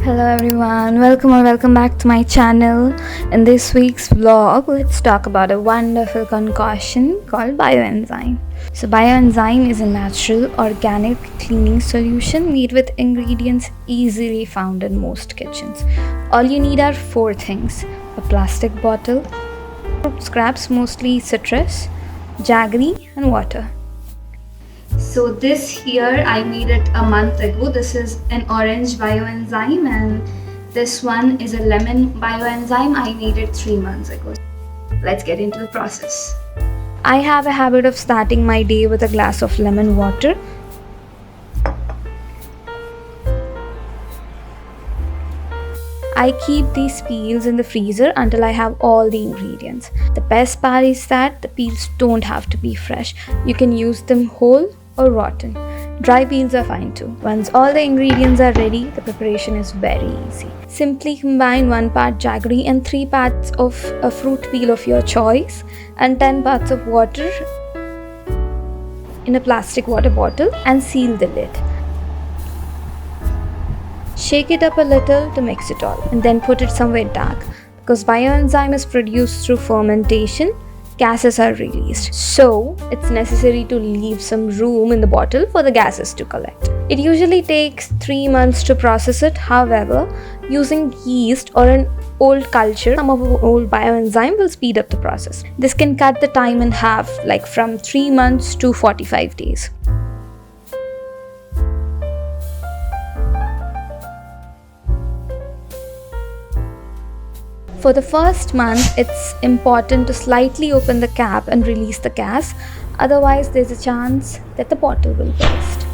Hello everyone, welcome or welcome back to my channel. In this week's vlog, let's talk about a wonderful concoction called Bioenzyme. So Bioenzyme is a natural organic cleaning solution made with ingredients easily found in most kitchens. All you need are four things: a plastic bottle, fruit scraps, mostly citrus, jaggery and water. So this here I made it a month ago. This is an orange bioenzyme and this one is a lemon bioenzyme. I made it 3 months ago. Let's get into the process. I have a habit of starting my day with a glass of lemon water. I keep these peels in the freezer until I have all the ingredients. The best part is that the peels don't have to be fresh. You can use them whole or rotten. Dry peels are fine too. Once all the ingredients are ready, the preparation is very easy. Simply combine 1 part jaggery and 3 parts of a fruit peel of your choice and 10 parts of water in a plastic water bottle and seal the lid. Shake it up a little to mix it all and then put it somewhere dark. Because bioenzyme is produced through fermentation, gases are released. So it's necessary to leave some room in the bottle for the gases to collect. It usually takes 3 months to process it. However, using yeast or an old culture, some of our old bioenzyme will speed up the process. This can cut the time in half, like from 3 months to 45 days. For the first month, it's important to slightly open the cap and release the gas, otherwise there's a chance that the bottle will burst.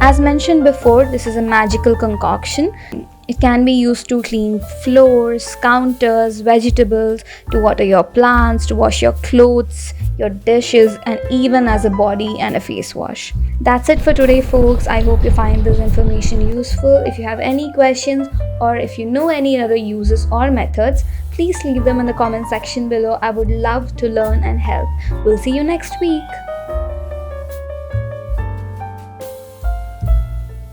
As mentioned before, this is a magical concoction. It can be used to clean floors, counters, vegetables, to water your plants, to wash your clothes, your dishes, and even as a body and a face wash. That's it for today, folks. I hope you find this information useful. If you have any questions or if you know any other uses or methods, please leave them in the comment section below. I would love to learn and help. We'll see you next week.